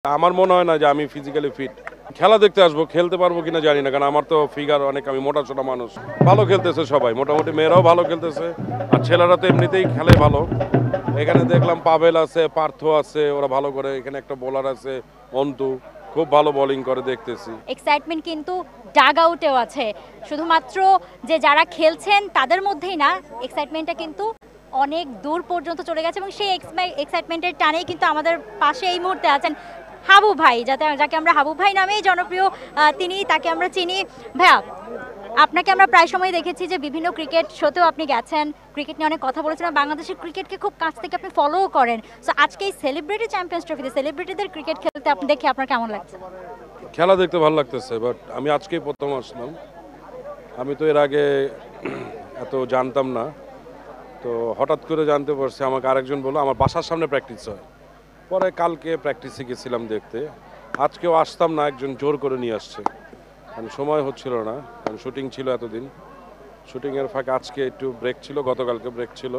আমার মনে হয় না যে আমি ফিজিক্যালি ফিট। খেলা দেখতে আসবো, খেলতে পারবো কিনা জানি না, কারণ আমার তো ফিগার অনেক, আমি মোটা ছোটা মানুষ। ভালো খেলতেছে সবাই, মোটামুটি মেয়েরাও ভালো খেলতেছে, আর ছেলেরা তো এমনিতেই খেলে ভালো। এখানে দেখলাম পাভেল আছে, পার্থ আছে, ওরা ভালো করে। এখানে একটা বোলার আছে অন্তু, খুব ভালো বোলিং করে দেখতেছি। এক্সাইটমেন্ট কিন্তু ডাগ আউটেও আছে, শুধুমাত্র যে যারা খেলছেন তাদের মধ্যেই না, এক্সাইটমেন্টটা কিন্তু অনেক দূর পর্যন্ত চলে গেছে এবং সেই এক্সাইটমেন্টের টানেই কিন্তু আমাদের পাশে এই মুহূর্তে আছেন হাবু ভাই, যাকে আমরা হাবু ভাই নামেই জনপ্রিয়, তাকে আমরা চিনি। ভাইয়া, আপনাকে আমরা প্রায় সময় দেখেছি যে বিভিন্ন ক্রিকেট শোতেও আপনি গেছেন, ক্রিকেট নিয়ে অনেক কথা বলেছেন, বাংলাদেশের ক্রিকেটকে খুব কাছ থেকে আপনি ফলোও করেন। সো আজকে এই সেলিব্রিটি চ্যাম্পিয়ন্স ট্রফিতে সেলিব্রিটিদের ক্রিকেট খেলতে আপনি দেখে আপনার কেমন লাগছে? খেলা দেখতে ভালো লাগতেছে, বাট আমি আজকেই প্রথম আসলাম। আমি তো এর আগে এত জানতাম না, তো হঠাৎ করে জানতে পারছি। আমাকে আরেকজন বললো আমার বাসার সামনে প্র্যাকটিস হয়, পরে কালকে প্র্যাকটিসে গেছিলাম দেখতে। আজকেও আসতাম না, একজন জোর করে নিয়ে আসছে, কারণ সময় হচ্ছিল না, কারণ শুটিং ছিল এতদিন। শুটিংয়ের ফাঁকে আজকে একটু ব্রেক ছিল, গতকালকে ব্রেক ছিল,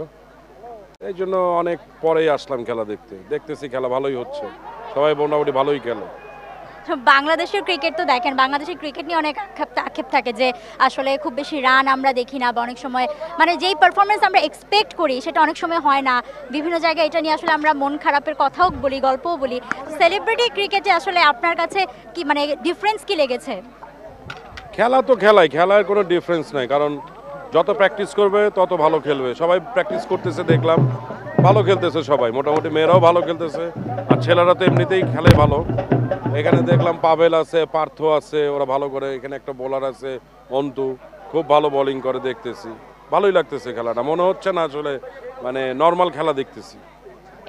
এই জন্য অনেক পরেই আসলাম খেলা দেখতে। দেখতেছি খেলা ভালোই হচ্ছে, সবাই মোটামুটি ভালোই খেলে। বাংলাদেশের ক্রিকেট তো দেখেন, বাংলাদেশের ক্রিকেট নিয়ে অনেক আক্ষেপ থাকে যে আসলে খুব বেশি রান আমরা দেখি না, বা অনেক সময় মানে যেই পারফরমেন্স আমরা এক্সপেক্ট করি সেটা অনেক সময় হয় না। বিভিন্ন জায়গায় এটা নিয়ে আসলে আমরা মন খারাপের কথাও বলি, গল্পও বলি। সেলিব্রিটি ক্রিকেটে আসলে আপনার কাছে কি মানে ডিফারেন্স কি লেগেছে? খেলা তো খেলার কোনো ডিফারেন্স নাই, কারণ যত প্র্যাকটিস করবে তত ভালো খেলবে। সবাই প্র্যাকটিস করতেছে দেখলাম, ভালো খেলতেছে সবাই, মোটামুটি মেয়েরাও ভালো খেলতেছে, আর ছেলেরা তো এমনিতেই খেলে ভালো। এখানে দেখলাম পাভেল আছে, পার্থ আছে, ওরা ভালো করে। এখানে একটা বোলার আছে অন্তু, খুব ভালো বোলিং করে দেখতেছি। ভালোই লাগতেছে খেলাটা, মনে হচ্ছে না আসলে মানে নর্মাল খেলা দেখতেছি।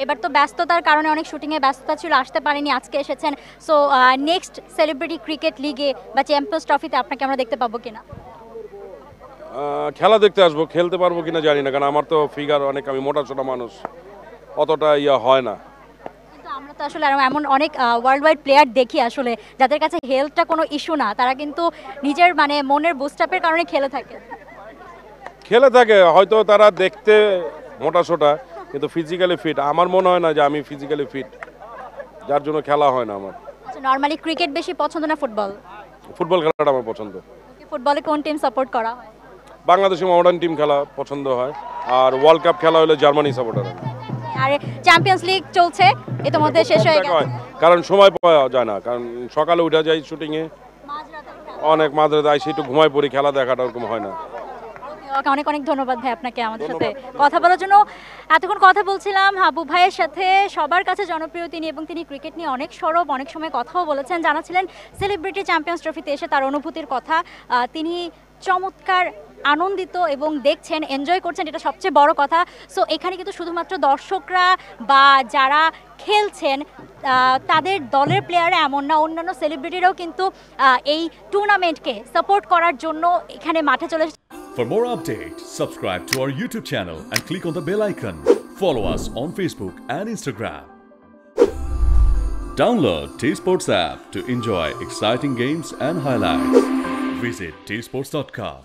এবার তো ব্যস্ততার কারণে অনেক শুটিংয়ে ব্যস্ততা ছিল, আসতে পারেনি, আজকে এসেছেন। সো নেক্সট সেলিব্রিটি ক্রিকেট লিগে বা চ্যাম্পিয়ন্স ট্রফিতে আপনাকে আমরা দেখতে পাবো কিনা? খেলা দেখতে আসবো, খেলতে পারবো কিনা জানি না, কারণ আমার তো ফিগার অনেক, আমি মোটা ছোটা মানুষ, অতটা হয় না। কিন্তু আমরা তো আসলে এমন অনেক ওয়ার্ল্ড ওয়াইড প্লেয়ার দেখি আসলে যাদের কাছে হেলথটা কোনো ইস্যু না, তারা কিন্তু নিজের মানে মনের বুস্টআপের কারণে খেলে থাকে। হয়তো তারা দেখতে মোটা সোটা, কিন্তু ফিজিক্যালি ফিট। আমার মনে হয় না যে আমি ফিজিক্যালি ফিট, যার জন্য খেলা হয় না আমার। আচ্ছা, নরমালি ক্রিকেট বেশি পছন্দ না ফুটবল? ফুটবল খেলাটা আমার পছন্দ। ফুটবলে কোন টিম সাপোর্ট করা হয়? বাংলাদেশি মডার্ন টিম খেলা পছন্দ হয়, আর ওয়ার্ল্ড কাপ খেলা হলে জার্মানি সাপোর্টার। আর চ্যাম্পিয়ন্স লিগ চলছে, ইতিমধ্যে শেষ হয়ে গেছে। কারণ সময় পাওয়া যায় না, কারণ সকালে উঠে যাই শুটিংয়ে, অনেক মাঝরাতে আইসি একটু ঘুমাই পড়ি, খেলা দেখাটা ওরকম হয় না। অনেক অনেক ধন্যবাদ ভাই আপনাকে আমাদের সাথে কথা বলার জন্য। এতক্ষণ কথা বলছিলাম হাবু ভাইয়ের সাথে, সবার কাছে জনপ্রিয় তিনি, এবং তিনি ক্রিকেট নিয়ে অনেক সরব, অনেক সময় কথাও বলেছেন, জানাছিলেন সেলিব্রিটি চ্যাম্পিয়ন্স ট্রফিতে এসে তার অনুভূতির কথা। তিনি চমৎকার আনন্দিত এবং দেখছেন, এনজয় করছেন, এটা সবচেয়ে বড় কথা। সো এখানে কিন্তু শুধুমাত্র দর্শকরা বা যারা খেলছেন তাদের দলের প্লেয়াররা এমন না, অন্যান্য সেলিব্রিটিরাও কিন্তু এই টুর্নামেন্টকে সাপোর্ট করার জন্য এখানে মাঠে চলে। For more updates, subscribe to our YouTube channel and click on the bell icon. Follow us on Facebook and Instagram. Download T-Sports app to enjoy exciting games and highlights. Visit tsports.com.